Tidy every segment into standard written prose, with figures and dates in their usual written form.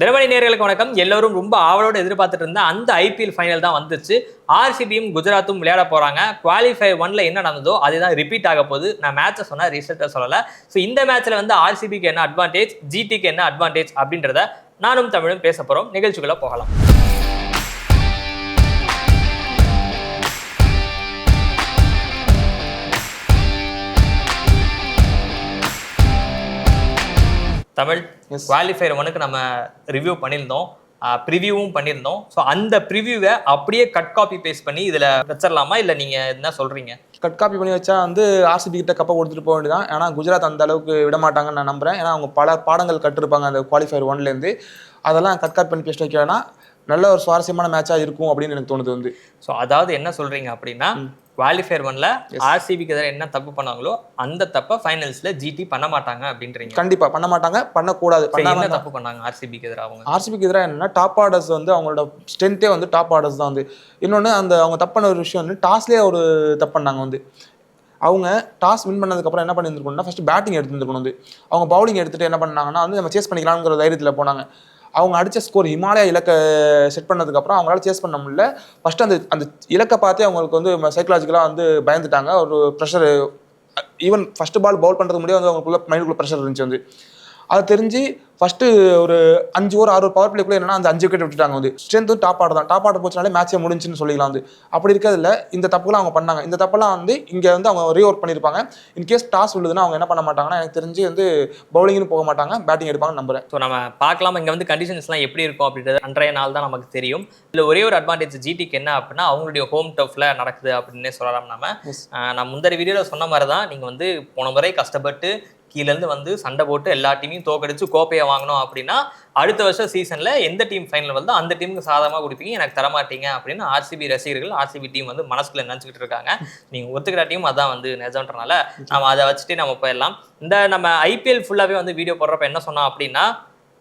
தினமணி நேயர்களுக்கு வணக்கம். எல்லாரும் ரொம்ப ஆவலோட எதிர்பார்த்துட்டு இருந்த அந்த ஐபிஎல் ஃபைனல் தான் வந்துச்சு. ஆர்சிபியும் குஜராத்தும் விளையாட போறாங்க. குவாலிஃபை 1ல என்ன நடந்ததோ அதுதான் ரிப்பீட் ஆக போகுது. நான் மேட்சை சொன்னா ரிசல்ட்டை சொல்லல. ஸோ இந்த மேட்ச்ல வந்து ஆர்சிபிக்கு என்ன அட்வான்டேஜ், ஜிடிக்கு என்ன அட்வான்டேஜ் அப்படின்றத நானும் தமிழும் பேச போறோம். நிகழ்ச்சிக்குள்ள போகலாம். தமிழ் குவாலிஃபயர் 1க்கு நம்ம ரிவ்யூ பண்ணியிருந்தோம், ப்ரிவியூவும் பண்ணியிருந்தோம். ஸோ அந்த ப்ரிவியூவை அப்படியே கட் காப்பி பேஸ்ட் பண்ணி இதில் வச்சிடலாமா, இல்லை நீங்கள் என்ன சொல்கிறீங்க? கட் காப்பி பண்ணி வச்சா வந்து ஆர்சிபி கிட்ட கப்பை கொடுத்துட்டு போக வேண்டியதான். ஏன்னா குஜராத் அந்த அளவுக்கு விட மாட்டாங்கன்னு நான் நம்புறேன். ஏன்னா அவங்க பல பாடங்கள் கட்டிருப்பாங்க அந்த குவாலிஃபயர் 1லேருந்து. அதெல்லாம் கட் காப்பி பண்ணி பேஸ்ட் வைக்கனா நல்ல ஒரு சுவாரஸ்யமான மேட்சாக இருக்கும் அப்படின்னு எனக்கு தோணுது வந்து. ஸோ அதாவது என்ன சொல்கிறீங்க அப்படின்னா, குவாலிஃபயர் 1ல ஆர்சிபிக்கு எதிராக என்ன தப்பு பண்ணாங்களோ அந்த தப்பை ஃபைனல்ஸ்ல ஜிடி பண்ண மாட்டாங்க அப்படின்றீங்க? கண்டிப்பா பண்ண மாட்டாங்க, பண்ணக்கூடாது. என்ன தப்பு பண்ணாங்க ஆர்சிபிக்கு எதிராக? அவங்க ஆர்சிபிக்கு எதிராக என்னன்னா, டாப் ஆர்டர்ஸ் வந்து அவங்களோட ஸ்ட்ரென்த்தே வந்து டாப் ஆர்டர்ஸ் தான் வந்து. இன்னொன்று அந்த அவங்க தப்பு பண்ண ஒரு விஷயம் வந்து டாஸ்லேயே ஒரு தப்பு பண்ணாங்க வந்து. அவங்க டாஸ் வின் பண்ணதுக்கப்புறம் என்ன பண்ணியிருந்துருக்கணும்னா, ஃபர்ஸ்ட் பேட்டிங் எடுத்துருந்துருக்கணும் வந்து. அவங்க பவுலிங் எடுத்துட்டு என்ன பண்ணாங்கன்னா வந்து நம்ம சேஸ் பண்ணிக்கலாம்ங்கிற தைரியத்தில் போனாங்க. அவங்க அடித்த ஸ்கோர் ஹிமாலயா இலக்கை செட் பண்ணதுக்கப்புறம் அவங்களால சேஸ் பண்ண முடியல. ஃபஸ்ட்டு அந்த இலக்கை பார்த்தே அவங்களுக்கு வந்து சைக்கலாஜிக்கலாக வந்து பயந்துட்டாங்க. ஒரு ப்ரெஷர், ஈவன் ஃபஸ்ட்டு பால் பவுல் பண்ணுறது முடியாது வந்து அவங்களுக்குள்ள மைண்டுக்குள்ள ப்ரெஷர் இருந்துச்சு வந்து. அது தெரிஞ்சு ஃபஸ்ட்டு ஒரு 5 ஓவர் 6 பவர் பிளேக்குள்ளே என்னன்னா அந்த 5 விக்கெட் விட்டுட்டாங்க வந்து. ஸ்ட்ரென்த் டாப் ஆர்டர் தான். டாப் ஆர்டர் போச்சுனாலே மேட்சே முடிஞ்சுன்னு சொல்லிக்கலாம் வந்து. அப்படி இருக்கிறதுல இந்த தப்புலாம் அவங்க பண்ணாங்க. இந்த தப்பெல்லாம் வந்து இங்கே வந்து அவங்க ரீஒர்க் பண்ணியிருப்பாங்க. இன்கேஸ் டாஸ் விழுதுன்னா அவங்க என்ன பண்ண மாட்டாங்கன்னா, எனக்கு தெரிஞ்சு வந்து பவுலிங்னு போக மாட்டாங்க, பேட்டிங் எடுப்பாங்கன்னு நம்புறேன். ஸோ நம்ம பார்க்கலாம் இங்கே வந்து கண்டிஷன்ஸ்லாம் எப்படி இருக்கும் அப்படின்றது அன்றைய நாள் தான் நமக்கு தெரியும். இல்லை ஒரே ஒரு அட்வான்டேஜ் ஜிடிக்கு என்ன அப்படின்னா, அவங்களுடைய ஹோம் டஃப்ல நடக்குது அப்படின்னே சொல்லலாம். நான் முந்தைய வீடியோவில் சொன்ன மாதிரி தான், நீங்கள் வந்து போன முறை கஷ்டப்பட்டு கீழேருந்து வந்து சண்டை போட்டு எல்லா டீமையும் தோக்கடிச்சு கோப்பையை வாங்கணும் அப்படின்னா, அடுத்த வருஷம் சீசனில் எந்த டீம் ஃபைனல் வந்து அந்த டீமுக்கு சாதகமாக கொடுப்பீங்க, எனக்கு தரமாட்டீங்க அப்படின்னு ஆர்சிபி ரசிகர்கள், ஆர்சிபி டீம் வந்து மனசுக்குள்ள நினச்சிக்கிட்டு இருக்காங்க. நீங்கள் ஒத்துக்கிற டீம் அதான் வந்து நிஜம்ன்றனால நம்ம அதை வச்சுட்டு நம்ம போயிடலாம். இந்த நம்ம ஐபிஎல் ஃபுல்லாகவே வந்து வீடியோ போடுறப்ப என்ன சொன்னோம் அப்படின்னா,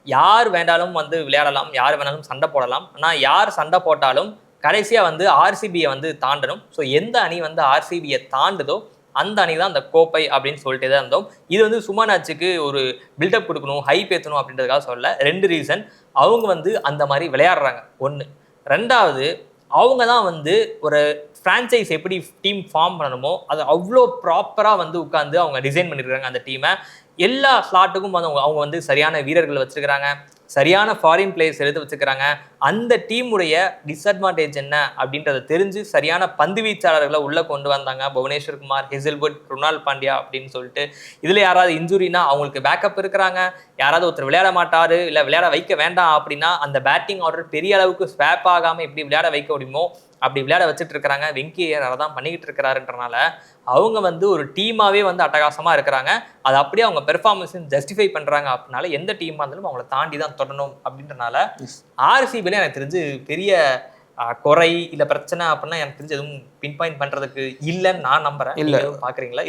யார் வேண்டாலும் வந்து விளையாடலாம், யார் வேணாலும் சண்டை போடலாம், ஆனால் யார் சண்டை போட்டாலும் கடைசியாக வந்து ஆர்சிபியை வந்து தாண்டணும். ஸோ எந்த அணி வந்து ஆர்சிபியை தாண்டுதோ அந்த அணி தான் அந்த கோப்பை அப்படின்னு சொல்லிட்டு தான் இருந்தோம். இது வந்து சுமனாச்சுக்கு ஒரு பில்டப் கொடுக்கணும், ஹைப் ஏற்றணும் அப்படின்றதுக்காக சொல்ல. 2 ரீசன். அவங்க வந்து அந்த மாதிரி விளையாடுறாங்க, 1. 2வது, அவங்க தான் வந்து ஒரு ஃப்ரான்ச்சைஸ் எப்படி டீம் ஃபார்ம் பண்ணணுமோ அது அவ்வளோ ப்ராப்பராக வந்து உட்காந்து அவங்க டிசைன் பண்ணியிருக்காங்க அந்த டீமை. எல்லா ஸ்லாட்டுக்கும் வந்து அவங்க வந்து சரியான வீரர்கள் வச்சுருக்கிறாங்க, சரியான ஃபாரின் பிளேயர்ஸ் எடுத்து வச்சுக்கிறாங்க. அந்த டீமுடைய டிஸ்அட்வான்டேஜ் என்ன அப்படின்றத தெரிஞ்சு சரியான பந்து வீச்சாளர்களை உள்ளே கொண்டு வந்தாங்க. புவனேஸ்வர் குமார், ஹெசில்வுட், ருனால் பாண்டியா அப்படின்னு சொல்லிட்டு. இதில் யாராவது இன்ஜுரினா அவங்களுக்கு பேக்கப் இருக்கிறாங்க. யாராவது ஒருத்தர் விளையாட மாட்டார், இல்லை விளையாட வைக்க வேண்டாம் அப்படின்னா அந்த பேட்டிங் ஆர்டர் பெரிய அளவுக்கு ஸ்வாப் ஆகாமல் எப்படி விளையாட வைக்க முடியுமோ அப்படி விளையாட வச்சுட்டு இருக்கிறாங்க. வெங்கியர் அதை தான் பண்ணிக்கிட்டு இருக்கிறாருன்றனால அவங்க வந்து ஒரு டீமாவே வந்து அட்டகாசமாக இருக்கிறாங்க. அது அப்படியே அவங்க பெர்ஃபார்மன்ஸையும் ஜஸ்டிஃபை பண்ணுறாங்க. அப்படின்னால எந்த டீமாக இருந்தாலும் அவங்கள தாண்டி தான் தொடரணும் அப்படின்றனால ஆர்சிபில எனக்கு தெரிஞ்சு பெரிய குறை இல்லை பிரச்சனை அப்படின்னா எனக்கு தெரிஞ்சு எதுவும் பின் பாயிண்ட் பண்ணுறதுக்கு இல்லைன்னு நான் நம்புறேன். இல்லை பார்க்குறீங்களா?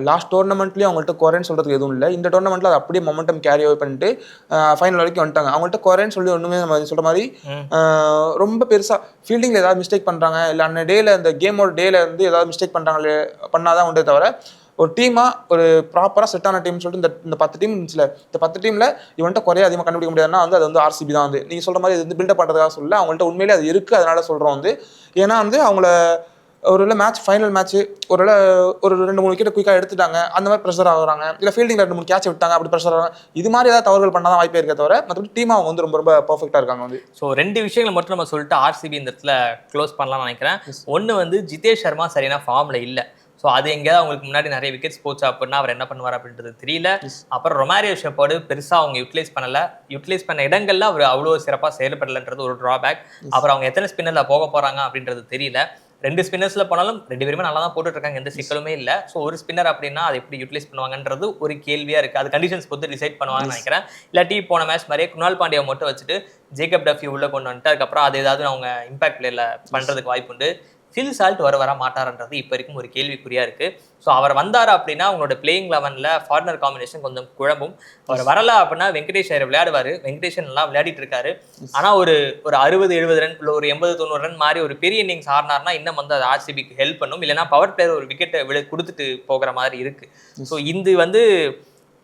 லாஸ்ட் டோர்னமெண்ட்லேயும் அவங்கள்ட்ட குறைன்னு சொல்கிறதுக்கு எதுவும் இல்லை. இந்த டோர்னமெண்ட்டில் அது அப்படியே மொமெண்டம் கேரி ஓவர் பண்ணிட்டு ஃபைனல் வரைக்கும் வந்துட்டாங்க. அவங்கள்ட்ட குறைன்னு சொல்லி ஒன்றுமே நம்ம சொல்கிற மாதிரி ரொம்ப பெருசாக ஃபீல்டிங்கில் ஏதாவது மிஸ்டேக் பண்ணுறாங்க, இல்லை அன்ன டேயில் இந்த கேமோட டேயில் வந்து ஏதாவது மிஸ்டேக் பண்ணுறாங்களே பண்ணாதான் உண்டே தவிர, ஒரு டீமாக ஒரு ப்ராப்பராக செட்டான டீம்னு சொல்லிட்டு இந்த 10 டீம் இருந்துச்சுல, இந்த 10 டீமில் இவன்ட்ட குறைய அதிகமாக கண்டுபிடிக்க முடியாதுன்னா வந்து அது வந்து ஆர்சிபி தான் வந்து. நீங்கள் சொல்கிற மாதிரி இது வந்து பில்டப் பண்ணுறதுக்காக சொல்லல, அவங்கள்ட்ட உண்மையிலே அது இருக்குது, அதனால சொல்கிறோம் வந்து. ஏன்னா வந்து அவங்கள ஒரு மேட்ச் ஃபைனல் மேட்ச்சு ஒரு 2-3 விக்கெட் குயிக்காக எடுத்துட்டாங்க, அந்த மாதிரி ப்ரெஷர் ஆகுறாங்க. இல்லை ஃபீல்டிங்கில் 2-3 கேட்ச் விட்டாங்க, அப்படி ப்ரெஷர் ஆகிறாங்க. இது மாதிரி ஏதாவது தவறுகள் பண்ணால் தான் வாய்ப்பே இருக்க தவிர மற்றபடி டீமாக அவங்க வந்து ரொம்ப ரொம்ப பர்ஃபெக்டாக இருக்காங்க வந்து. ஸோ 2 விஷயங்கள் மட்டும் நம்ம சொல்லிட்டு ஆர்சிபி இந்த இடத்துல க்ளோஸ் பண்ணலாம்னு நினைக்கிறேன். 1 வந்து ஜிதேஷ் சர்மா சரியான ஃபார்மில் இல்லை. ஸோ அது எங்கேயாவது அவங்களுக்கு முன்னாடி நிறைய விக்கெட்ஸ் போச்சு அப்படின்னா அவர் என்ன பண்ணுவார் அப்படின்றது தெரியல. அப்புறம் ரொமாரியோ ஷெப்பர்டு பெருசாக அவங்க யூட்டிலைஸ் பண்ண இடங்கள்ல அவர் அவ்வளோ சிறப்பாக செயல்படலைன்றது ஒரு ட்ராபேக். அப்புறம் அவங்க எத்தனை ஸ்பின்னரில் போக போகிறாங்க அப்படின்றது தெரியல. 2 ஸ்பின்னர்ஸில் போனாலும் 2 பேருமே நல்லா தான் போட்டுட்ருக்காங்க, எந்த சிக்கலுமே இல்லை. ஸோ ஒரு ஸ்பின்னர் அப்படின்னா அதை எப்படி யூட்டிலைஸ் பண்ணுவாங்கன்றது ஒரு கேள்வியாக இருக்குது. அது கண்டிஷன்ஸ் பொறுத்து டிசைட் பண்ணுவாங்கன்னு நினைக்கிறேன். இல்லாட்டி போன மேட்ச் மாதிரியே குணால் பாண்டியா மட்டும் வச்சுட்டு ஜேக்கப் டஃபி உள்ளே கொண்டு வந்துட்டு அதுக்கப்புறம் அது ஏதாவது அவங்க இம்பாக்ட் பிளேயரில் பண்ணுறதுக்கு வாய்ப்பு உண்டு. ஃபில் சால்ட் வர மாட்டார்ன்றது இப்போ வரைக்கும் ஒரு கேள்விக்குறியா இருக்குது. ஸோ அவர் வந்தார் அப்படின்னா அவங்களோட பிளேயிங் 11ல் ஃபார்னர் காம்பினேஷன் கொஞ்சம் குழம்பும். அவர் வரல அப்படின்னா வெங்கடேஷ் ஐயர் விளையாடுவார். வெங்கடேஷன் நல்லா விளையாடிட்டு இருக்காரு. ஆனால் ஒரு 60-70 ரன் இல்லை ஒரு 80-90 ரன் மாதிரி ஒரு பெரிய இன்னிங்ஸ் ஆடினார்னா இன்னும் வந்து அது ஆர்சிபிக்கு ஹெல்ப் பண்ணும். இல்லைனா பவர் பிளேயர் ஒரு விக்கெட்டை கொடுத்துட்டு போகிற மாதிரி இருக்குது. ஸோ இது வந்து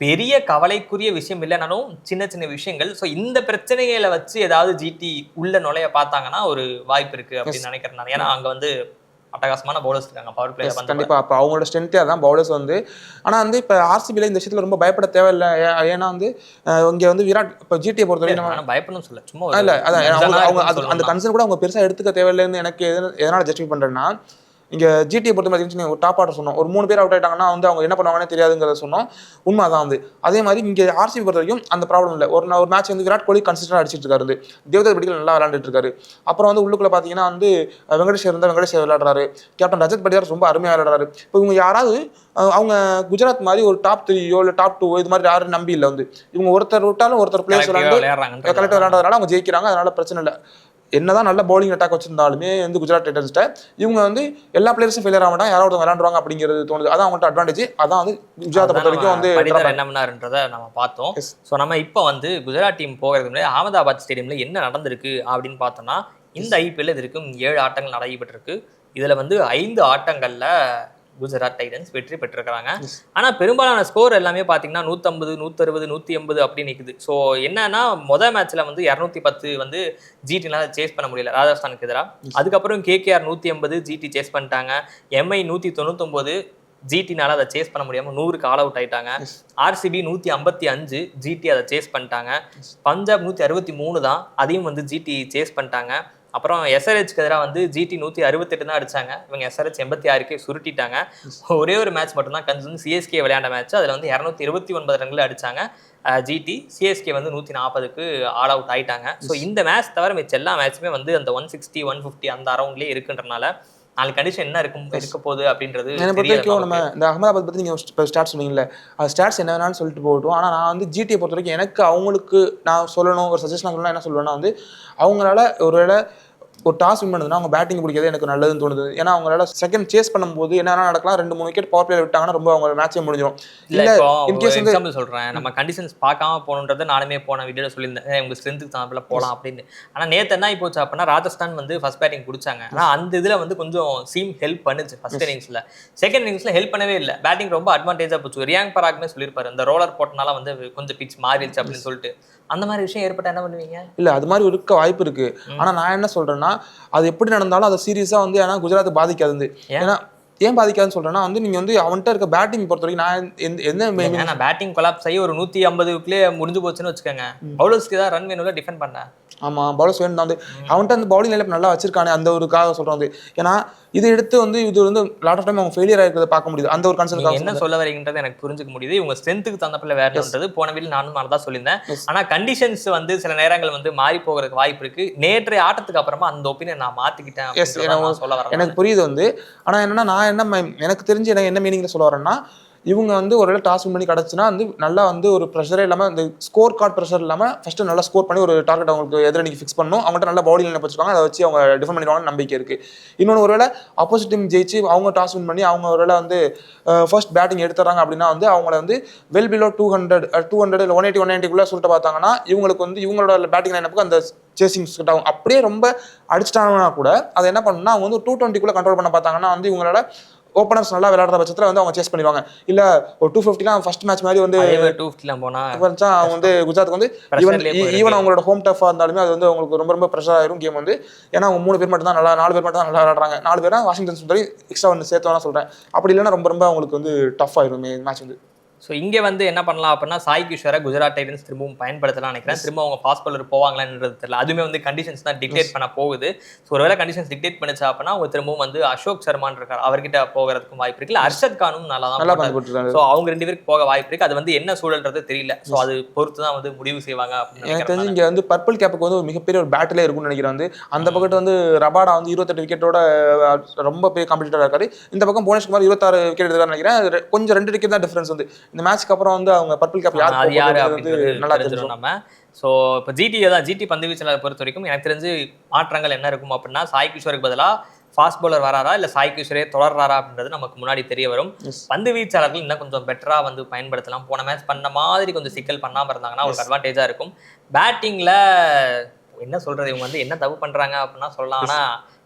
பெரிய கவலைக்குரிய விஷயம் இல்லைனாலும் சின்ன சின்ன விஷயங்கள். ஸோ இந்த பிரச்சனைகளை வச்சு ஏதாவது ஜிடி உள்ள நுழைய பார்த்தாங்கன்னா ஒரு வாய்ப்பு இருக்கு அப்படின்னு நினைக்கிறேன் நான். ஏன்னா அங்க வந்து அட்டகாசமான பவுலர்ஸ் இருக்காங்க பவர் பிளேல வந்து. கண்டிப்பா அப்போ அவங்களோட ஸ்ட்ரென்த்தே அதான் பவுலர்ஸ் வந்து. ஆனா வந்து இப்போ ஆர்சிபியில் இந்த விஷயத்துல ரொம்ப பயப்பட தேவையில்லை. ஏன்னா வந்து இங்க வந்து விராட் இப்போ ஜிடியை பொறுத்தவரைக்கும் நம்ம பயப்படணும் சொல்ல சும்மா இல்ல அதான் அவங்க அந்த கன்சர்ன் கூட அவங்க பெருசா எடுத்துக்க தேவையில்லைன்னு எனக்கு எதனால ஜஸ்டிஃபை பண்றேன்னா, இங்க ஜிடியை பொறுத்த மாதிரி ஒரு டாப் ஆர்டர் சொன்னோம், ஒரு 3 பேர் அவுட் ஆயிட்டாங்கன்னா வந்து அவங்க என்ன பண்ணுவாங்கன்னு தெரியாதுங்கிறத சொன்னோம். உண்மை அதான் வந்து. அதே மாதிரி இங்க ஆர்சிபி பொறுத்த வரைக்கும் அந்த ப்ராப்ளம் இல்லை. ஒரு மேட்ச் வந்து விராட் கோலி கன்சிஸ்டன்டா அடிச்சிட்டு இருக்காரு வந்து, தேவதத் படிக்கல் நல்லா விளையாண்டுட்டு இருக்காரு. அப்புறம் வந்து உள்ளுக்குள்ள பாத்தீங்கன்னா வந்து வெங்கடேஷ் விளையாடுறாரு, கேப்டன் ரஜத் படியார் ரொம்ப அருமையா விளையாடுறாரு. இப்போ இவங்க யாராவது அவங்க குஜராத் மாதிரி ஒரு டாப் 3யோ இல்லை டாப் 2 இது மாதிரி யாரும் நம்பி இல்லை வந்து. இவங்க ஒருத்தர் விட்டாலும் ஒருத்தர் பிளேயர்ஸ் விளையாண்டு கரெக்டாக விளையாடுறதுனால அவங்க ஜெயிக்கிறாங்க. அதனால பிரச்சனை இல்லை. என்னதான் நல்ல பவுலிங் அட்டாக் வச்சிருந்தாலுமே வந்து குஜராத் டைட்டன்ஸ்ட்ட இவங்க வந்து எல்லா பிளேயர்ஸும் ஃபெயிலியர் ஆக மாட்டாங்க, யாராவது விளையாடுவாங்க அப்படிங்கிறது தோணுது. அதான் அவங்கள்ட்ட அட்வான்டேஜ். அதான் வந்து குஜராத்தை பொறுத்த வரைக்கும் வந்து என்ன பண்ணாருன்றதை நம்ம பார்த்தோம். ஸோ நம்ம இப்போ வந்து குஜராத் டீம் போகிறதுக்கு முன்னாடி அகமதாபாத் ஸ்டேடியம்ல என்ன நடந்திருக்கு அப்படின்னு பார்த்தோம்னா, இந்த ஐபிஎல் இது வரைக்கும் 7 ஆட்டங்கள் நடைபெற்றிருக்கு. இதுல வந்து 5 ஆட்டங்கள்ல குஜராத் டைட்டன்ஸ் வெற்றி பெற்றிருக்கிறாங்க. ஆனா பெரும்பாலான ஸ்கோர் எல்லாமே பாத்தீங்கன்னா 150, 160, 180 அப்படி நிக்குது. ஸோ என்னன்னா முதல் மேட்ச்ல வந்து 210 வந்து ஜிடினால சேஸ் பண்ண முடியல ராஜஸ்தானுக்கு எதிராக. அதுக்கப்புறம் கேகேஆர் 180 ஜிடி சேஸ் பண்ணிட்டாங்க. எம்ஐ 199 ஜிடினால அதை சேஸ் பண்ண முடியாம 100க்கு ஆல் அவுட் ஆயிட்டாங்க. ஆர்சிபி 155 ஜிடி அதை சேஸ் பண்ணிட்டாங்க. பஞ்சாப் 163 தான், அதையும் வந்து ஜிடி சேஸ் பண்ணிட்டாங்க. அப்புறம் எஸ்ஆர்ஹெச்க்கு எதிராக வந்து ஜிடி 168 தான் அடிச்சாங்க. இவங்க எஸ்ஆர்ஹெச் 86க்கு சுருட்டிட்டாங்க. ஒரே ஒரு மேட்ச் மட்டும் தான் கன்சர்ன் சிஎஸ்கே விளையாண்ட மேட்ச். அதில் வந்து 229 ரன்கள் அடிச்சாங்க ஜிடி. சிஎஸ்கே வந்து 140க்கு ஆல் அவுட் ஆயிட்டாங்க. ஸோ இந்த மேட்ச் தவிர மிச்ச எல்லா மேட்சுமே வந்து அந்த 160, 150 அந்த அரௌண்ட்லேயே இருக்குன்றனால நாளைக்கு கண்டிஷன் என்ன இருக்க போகுது அப்படின்றது நம்ம இந்த அகமதாபாத் பற்றி நீங்கள் இப்போ ஸ்டார்ட் சொன்னீங்கல்ல, அது ஸ்டார்ட்ஸ் என்ன வேணாலும் சொல்லிட்டு போகட்டும். ஆனால் நான் வந்து ஜிடியை பொறுத்த வரைக்கும் எனக்கு அவங்களுக்கு நான் சொல்லணும் ஒரு சஜஷனாக சொல்லணும் என்ன சொல்லுவேன்னா வந்து, அவங்களால ஒருவேளை ஒரு டாஸ் வின் பண்ணுதுன்னா அவங்க பேட்டிங் பிடிக்கிறது எனக்கு நல்லதுன்னு தோணுது. ஏன்னா அவங்களால செகண்ட் சேஸ் பண்ணும்போது என்ன நடக்கலாம், 2-3 விக்கெட் பவர் பிளேயர் விட்டாங்கன்னா ரொம்ப அவங்க மேட்சே முடிஞ்சிடும். இல்லை இன்கேஸ் எக்ஸாம்பிள் சொல்கிறேன், நம்ம கண்டிஷன்ஸ் பார்க்காம போகணுன்றது நானுமே போன வீடியோவில் சொல்லியிருந்தேன் உங்கள் ஸ்ட்ரென்த்துக்கு தான் போகலாம் அப்படின்னு. ஆனால் நேற்று என்ன போச்சு அப்படின்னா, ராஜஸ்தான் வந்து ஃபர்ஸ்ட் பேட்டிங் பிடிச்சாங்க. ஆனால் அந்த இதில் வந்து கொஞ்சம் சீம் ஹெல்ப் பண்ணுச்சு ஃபர்ஸ்ட் இன்னிங்ஸில். செகண்ட் இன்னிங்ஸில் ஹெல்ப் பண்ணவே இல்லை. பேட்டிங் ரொம்ப அட்வான்டேஜாக போச்சு. ரியாங் பராக்மே சொல்லியிருப்பாரு, இந்த ரோலர் போட்டனால வந்து கொஞ்சம் பிச் மாறிடுச்சு அப்படின்னு சொல்லிட்டு. அந்த மாதிரி விஷயம் ஏற்பட்டா என்ன பண்ணுவீங்க? இல்லை அது மாதிரி இருக்க வாய்ப்பு இருக்கு. ஆனால் நான் என்ன சொல்றேன்னா, அது எப்படி நடந்தாலும் அதை சீரியஸா வந்து ஏன்னா குஜராத் பாதிக்காது. ஏன்னா ஏன் பாதிக்காதுன்னு சொல்றேன்னா வந்து நீங்க வந்து அவன்கிட்ட இருக்க பேட்டிங் பொறுத்த வரைக்கும் நான் என்ன பேட்டிங் கொலாப்ஸ் ஆகி ஒரு 150க்குள்ளே முடிஞ்சு போச்சுன்னு வச்சுக்கோங்க. பவுலர்ஸ்க்கு தான் ரன் வேணும்ல டிஃபெண்ட் பண்ண. ஆமா பவுலர்ஸ் வேணும் தான் வந்து அவன்கிட்ட அந்த பவுலிங் லைனப் நல்லா வச்சிருக்கானே அந்த ஒரு காக சொல்றோம் வந்து. ஏன்னா இது எடுத்து வந்து இது வந்து லாட் ஆஃப் டைம் அவங்க ஃபெயிலியர் ஆயிருக்கிறத பார்க்க முடியுது. அந்த ஒரு கன்சர்ன் என்ன சொல்ல வரீங்கன்றது எனக்கு புரிஞ்சுக்க முடியுது. இவங்க ஸ்ட்ரென்த்துக்கு தகுந்தப்பல வேறன்றது போன வீடியோல நானும் தான் சொல்லியிருந்தேன். ஆனா கண்டிஷன்ஸ் வந்து சில நேரங்கள் வந்து மாறி போகிறதுக்கு வாய்ப்பு இருக்கு. நேற்றைய ஆட்டத்துக்கு அப்புறமா அந்த ஒப்பீனியன் நான் மாத்திக்கிட்டேன் சொல்ல வரேன். எனக்கு புரியுது வந்து. ஆனா என்னன்னா நான் என்ன எனக்கு தெரிஞ்சு என்ன மீனிங்ல சொல்ல வரேன்னா, இவங்க வந்து ஒரு டாஸ் வின் பண்ணி கிடச்சுன்னா வந்து நல்லா வந்து ஒரு ப்ரெஷரே இல்லாமல் இந்த ஸ்கோர் கார்டு ப்ரெஷர் இல்லாமல் ஃபஸ்ட்டு நல்லா ஸ்கோர் பண்ணி ஒரு டார்கெட் அவங்களுக்கு எதிரணிக்கு ஃபிக்ஸ் பண்ணணும். அவங்கள்ட்ட நல்லா பவுலிங் லைன் வச்சிருக்காங்க, அதை வச்சு அவங்க டிஃபெண்ட் பண்ணிடுவாங்க நம்பிக்கை இருக்குது. இன்னொன்று ஒருவேளை ஆப்போசிட் டீம் ஜெயிச்சு அவங்க டாஸ் வின் பண்ணி அவங்க ஒருவேளை வந்து ஃபர்ஸ்ட் பேட்டிங் எடுத்துறாங்க அப்படின்னா வந்து அவங்கள வந்து வெல் பிலோ 200 இல்லை 180 190 சொல்லிட்டு பார்த்தாங்கன்னா இவங்களுக்கு வந்து இவங்களோட பேட்டிங் லைனப்புக்கு அந்த சேசிங் செட் ஆகும். அப்படியே ரொம்ப அடிச்சிட்டாங்கன்னா கூட அதை என்ன பண்ணணும்னா அவங்க வந்து 220 கண்ட்ரோல் பண்ண பார்த்தாங்கன்னா வந்து இவங்களோட ஓப்பனர்ஸ் நல்லா விளையாடுற பட்சத்தில் வந்து அவங்க சேஸ் பண்ணிடுவாங்க. இல்ல ஒரு 250 ஃபர்ஸ்ட் மேட்ச் மாதிரி வந்து 250 போனா அவங்க வந்து குஜராத்துக்கு வந்து ஈவன் அவங்களோட ஹோம் டஃபா இருந்தாலுமே அது வந்து அவங்களுக்கு ரொம்ப ரொம்ப ப்ரெஷர் ஆயிரும் கேம் வந்து. ஏன்னா அவங்க 3 பேர் மட்டும் தான் நல்லா 4 பேர் மட்டும் தான் நல்லா விளையாடுறாங்க. 4 பேரா வாஷிங்டன் சுந்தரி எக்ஸ்ட்ரா ஒன்று சேர்த்து வேணா சொல்றேன். அப்படி இல்லைன்னா ரொம்ப ரொம்ப அவங்களுக்கு வந்து டஃப் ஆயிரும் மேட்ச் வந்து. ஸோ இங்கே வந்து என்ன பண்ணலாம் அப்படின்னா, சாய் கிஷோரை குஜராத் டைட்டன்ஸ் திரும்பவும் பயன்படுத்தலாம் நினைக்கிறேன். திரும்ப அவங்க ஃபாஸ்ட் பாலர் போவாங்களான்றது தெரியல. அதுவுமே வந்து கண்டிஷன்ஸ் தான் டிக்டேட் பண்ண போகுது. ஸோ ஒருவேளை கண்டிஷன்ஸ் டிக்டேட் பண்ணிச்சா அப்படின்னா அவங்க திரும்பவும் வந்து அசோக் சர்மான் இருக்கார், அவர்கிட்ட போகிறதுக்கும் வாய்ப்பு இருக்கு. அர்ஷத் கானும் நல்லா தான். ஸோ அவங்க 2 பேருக்கு போக வாய்ப்பு இருக்கு. அது வந்து என்ன சூழல்ன்றது தெரியல. ஸோ அது பொறுத்து தான் வந்து முடிவு செய்வாங்க அப்படின்னு எனக்கு தெரிஞ்சு இங்கே வந்து பர்பிள் கேப்புக்கு வந்து ஒரு மிகப்பெரிய ஒரு பேட்டிலே இருக்கும்னு நினைக்கிறேன். வந்து அந்த பக்கத்து வந்து ரபாடா வந்து 28 விக்கெட்டோட ரொம்ப பெரிய காம்படிட்டராக இருக்காரு. இந்த பக்கம் புவனேஷ்குமார் 26 விக்கெட் எடுக்கிறான்னு நினைக்கிறேன். கொஞ்சம் 2 விக்கெட் தான் டிஃபரன்ஸ் வந்து. இந்த மேட்ச்க்கு அப்புறம் வந்து அவங்க பர்பிள் கேப் யார் அப்படின்றது நல்லா தெரிஞ்சிடும் நம்ம. ஸோ இப்போ ஜிடி பந்து வீச்சாளரை பொறுத்த வரைக்கும் எனக்கு தெரிஞ்சு மாற்றங்கள் என்ன இருக்கும் அப்படின்னா, சாய் கிஷோருக்கு பதிலாக ஃபாஸ்ட் பவுலர் வராரா இல்லை சாய் கிஷோரே தொடர்றாரா அப்படின்றது நமக்கு முன்னாடி தெரிய வரும். பந்து வீச்சாளர்கள் இன்னும் கொஞ்சம் பெட்டரா வந்து பயன்படுத்தலாம். போன மேட்ச் பண்ண மாதிரி கொஞ்சம் சிக்கல் பண்ணாமல் இருந்தாங்கன்னா ஒரு அட்வான்டேஜா இருக்கும். பேட்டிங்ல என்ன சொல்றது, இவங்க வந்து என்ன தப்பு பண்றாங்க அப்படின்னா சொல்லலாம். ஆனா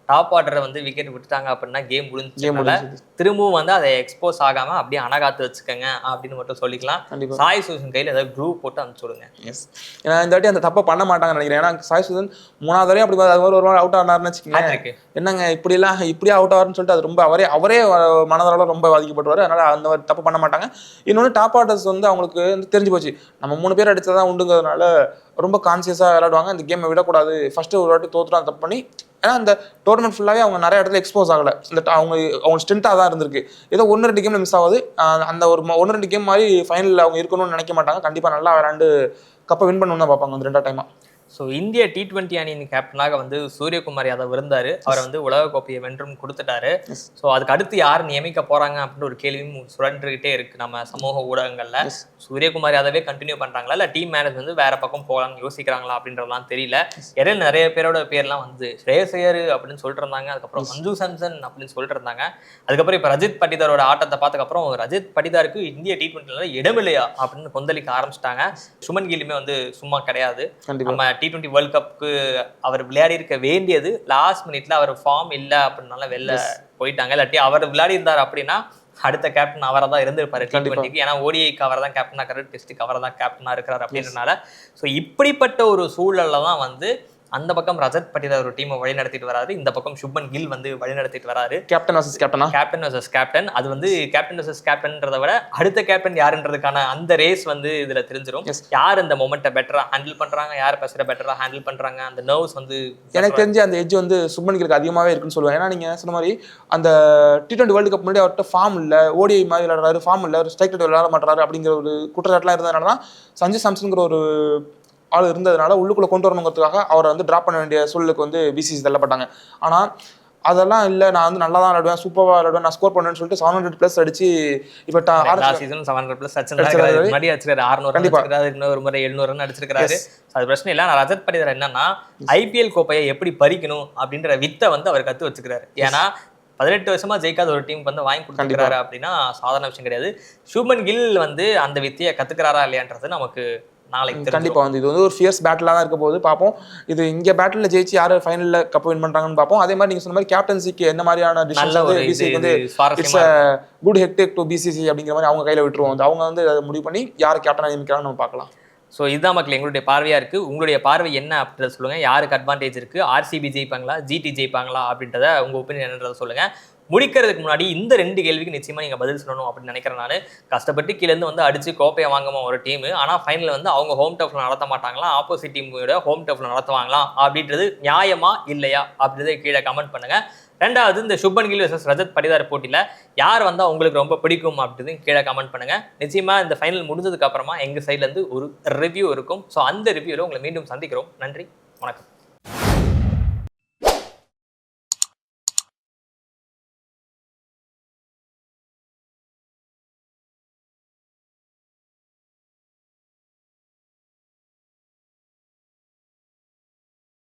டாப் ஆர்டரை வந்து விக்கெட் விட்டுட்டாங்க அப்படின்னா கேம் முடிஞ்சதுனால முடிஞ்சது. திரும்பவும் வந்து அதை எக்ஸ்போஸ் ஆகாம அப்படியே அனகாத்து வச்சுக்கோங்க அப்படின்னு மட்டும் சொல்லிக்கலாம். கண்டிப்பா. சாய் சுதர்ஷன் கையில் ஏதாவது க்ளூ போட்டு அனுப்பிச்சுடுங்க. எஸ், ஏன்னா இந்த வாட்டி அந்த தப்பை பண்ண மாட்டாங்கன்னு நினைக்கிறேன். ஏன்னா சாய் சுதர்ஷன் 3வது வரையும் அப்படி அது ஒரு வாரம் அவுட் ஆனார்னு வச்சுக்கோங்க, இருக்கு என்னங்க இப்படியே அவுட் ஆவார்னு சொல்லிட்டு அது ரொம்ப அவரே மனதளவில் ரொம்ப பாதிக்கப்பட்டுவார். அதனால அந்த மாதிரி தப்பு பண்ண மாட்டாங்க. இன்னொன்று டாப் ஆர்டர்ஸ் வந்து அவங்களுக்கு வந்து தெரிஞ்சு போச்சு, நம்ம 3 பேர் அடிச்சதான் உண்டுங்கிறதுனால ரொம்ப கான்சியஸாக விளையாடுவாங்க. இந்த கேமை விடக்கூடாது, ஃபர்ஸ்ட் ஒரு வாட்டி தோத்துட்டா தப்பு பண்ணி, ஏன்னா அந்த டோர்னமெண்ட் ஃபுல்லாகவே அவங்க நிறைய இடத்துல எக்ஸ்போஸ் ஆகலை. இந்த அவங்க ஸ்ட்ரென்த்தாக தான் இருந்திருக்கு. ஏதோ 1-2 கேமில் மிஸ் ஆகுது. அந்த ஒரு 1-2 கேம் மாதிரி ஃபைனலில் அவங்க இருக்கணும்னு நினைக்க மாட்டாங்க. கண்டிப்பாக நல்லா விளையாண்டு கப்பை வின் பண்ணணும்னு தான் பார்ப்பாங்க அந்த 2 டைமாக. ஸோ இந்திய T20 அணியின் கேப்டனாக வந்து சூரியகுமார் யாதவ் இருந்தார். அவரை வந்து உலகக்கோப்பையை வென்றும் கொடுத்துட்டாரு. ஸோ அதுக்கு அடுத்து யார் நியமிக்க போறாங்க அப்படின்னு ஒரு கேள்வியும் சுழன்றுகிட்டே இருக்கு நம்ம சமூக ஊடகங்கள்ல. சூரியகுமார் யாதவே கண்டினியூ பண்றாங்களா இல்ல டீம் மேனேஜ் வந்து வேற பக்கம் போகலாம்னு யோசிக்கிறாங்களா அப்படின்றதுலாம் தெரியல. இடையில நிறைய பேரோட பேர்லாம் வந்து ஸ்ரேயஸ் ஐயர் அப்படின்னு சொல்லிட்டு இருந்தாங்க, அதுக்கப்புறம் மஞ்சு சாம்சன் அப்படின்னு சொல்லிட்டு இருந்தாங்க. அதுக்கப்புறம் இப்போ ரஜித் பட்டிதாரோட ஆட்டத்தை பார்த்ததுக்கப்புறம் ரஜித் பட்டிதாருக்கு இந்திய T20 இடம் இல்லையா அப்படின்னு கொந்தளிக்க ஆரம்பிச்சிட்டாங்க. சுமன் கில்லுமே வந்து சும்மா கிடையாது. நம்ம T20 வேர்ல்ட் கப்புக்கு அவர் விளையாடி இருக்க வேண்டியது லாஸ்ட் மினிட்ல அவர் ஃபார்ம் இல்லை அப்படின்னால வெளில போயிட்டாங்க. இல்லாட்டி அவர் விளையாடி இருந்தார் அப்படின்னா அடுத்த கேப்டன் அவரை தான் இருந்திருப்பாரு T20க்கு. ஏன்னா ODIக்கு அவர் தான் கேப்டனா இருக்காரு, டெஸ்ட்டுக்கு அவர் தான் கேப்டனா இருக்கிறார் அப்படின்றனால. ஸோ இப்படிப்பட்ட ஒரு சூழல்ல தான் வந்து அந்த பக்கம் ரஜத் பட்டிதார் ஒரு டீமை வழி நடத்திட்டு வராரு, இந்த பக்கம் சுப்மன் கில் வந்து வழி நடத்திட்டு வராரு. Captain versus captain. அது வந்து கேப்டன் வர்சஸ் கேப்டன்றதை விட அடுத்த கேப்டன் யாருன்றதுக்கான அந்த ரேஸ் வந்து இதுல தெரிஞ்சிடும். யார் இந்த மொமெண்ட்டை பெட்டரா ஹேண்டில் பண்றாங்க, யார் பேசுற பெட்டரா ஹேண்டில் பண்றாங்க, அந்த நர்வ்ஸ் வந்து எனக்கு தெரிஞ்சு அந்த எட்ஜ் வந்து சுப்மன் கில்லுக்கு அதிகமாகவே இருக்குன்னு சொல்லுவேன். ஏன்னா நீங்க சொன்ன மாதிரி அந்த T20 வேர்ல்டு கப் முன்னாடி அவர்கிட்ட ஃபார்ம் இல்லை, ODI மாதிரி விளையாடுறாரு, ஃபார்ம் இல்லை, ஒரு ஸ்ட்ரைக் ரேட் விளையாட மாட்டாரு அப்படிங்கிற ஒரு குற்றச்சாட்டுலாம் இருந்ததுனால தான் சஞ்சு சாம்சன்ங்கிற ஒரு ஆள் இருந்ததுனால உள்ளுக்குள்ள கொண்டு வரணுங்கிறதுக்காக அவரை வந்து டிராப் பண்ண வேண்டிய சூழலுக்கு வந்து BCCI தள்ளப்பட்டாங்க. ஆனால் அதெல்லாம் இல்லை, நான் வந்து நல்லா தான் விளையாடுவேன், சூப்பராக விளையாடுவேன், நான் ஸ்கோர் பண்ணுவேன்னு சொல்லிட்டு 700+ அடிச்சு இப்போ சீசன் 700+ அடிச்சிருக்காரு, முன்னாடி அடிச்சிருக்காரு 600 அடிச்சிருக்காரு, இன்னொரு முறை 700 ரன் அடிச்சிருக்காரு. அது பிரச்சனை இல்லை. நான் ரஜத் பட்டிதார் என்னன்னா IPL கோப்பையை எப்படி பறிக்கணும் அப்படின்ற வித்தை வந்து அவர் கற்று வச்சுக்கிறாரு. ஏன்னா 18 வருஷமா ஜெயிக்காத ஒரு டீமுக்கு வந்து வாங்கி கொடுத்துருக்காரு அப்படின்னா சாதாரண விஷயம் கிடையாது. சுப்மன் கில் வந்து அந்த வித்தையை கத்துக்கிறாரா இல்லையான்றது நமக்கு நாளைக்கு கண்டிப்பா வந்து இது வந்து ஒரு ஃபியர்ஸ் பேட்டிலாக தான் இருக்க போது பார்ப்போம். இது இங்கே பேட்டில் ஜெயிச்சு யார் ஃபைனலில் கப் வின் பண்ணுறாங்கன்னு பார்ப்போம். அதே மாதிரி நீங்கள் சொன்ன மாதிரி கேப்டன்சிக்கு என்ன மாதிரியான டிசிஷன் வந்து BCCI வந்து இட்ஸ் குட் ஹெக்டேக் டு BCCI அப்படிங்கிற மாதிரி அவங்க கையில் விட்டுருவோம். வந்து அவங்க வந்து அதை முடிவு பண்ணி யார் கேப்டனாக நியமிக்கிறாங்கன்னு நம்ம பார்க்கலாம். ஸோ இதுதான் மக்கள் எங்களுடைய பார்வையாக இருக்குது. உங்களுடைய பார்வை என்ன அப்படின்றத சொல்லுங்கள். யாருக்கு அட்வான்டேஜ் இருக்குது, RCB ஜெயிப்பாங்களா, GT ஜெயிப்பாங்களா அப்படின்றத உங்கள் ஒப்பீனியன் என்னன்றதை சொல்லுங்கள். முடிக்கிறதுக்கு முன்னாடி இந்த 2 கேள்விக்கு நிச்சயமாக நீங்கள் பதில் சொல்லணும் அப்படின்னு நினைக்கிறேன். நான் கஷ்டப்பட்டு கீழேருந்து வந்து அடித்து கோப்பையை வாங்குமா ஒரு டீமு, ஆனால் ஃபைனலில் வந்து அவங்க ஹோம் டர்ஃபில் நடத்த மாட்டாங்களா, ஆப்போசிட் டீமோட ஹோம் டர்ஃபில் நடத்துவாங்களாம் அப்படின்றது நியாயமா இல்லையா அப்படின்றத கீழே கமெண்ட் பண்ணுங்கள். ரெண்டாவது, இந்த சுப்மன் கில் வர்சஸ் ரஜத் பட்டிதார் போட்டியில் யார் வந்தால் உங்களுக்கு ரொம்ப பிடிக்கும் அப்படின்றதையும் கீழே கமெண்ட் பண்ணுங்கள். நிச்சயமாக இந்த ஃபைனல் முடிஞ்சதுக்கு அப்புறமா எங்கள் சைட்லேருந்து ஒரு ரிவ்யூ இருக்கும். ஸோ அந்த ரிவ்யூவில் உங்களை மீண்டும் சந்திக்கிறோம். நன்றி, வணக்கம்.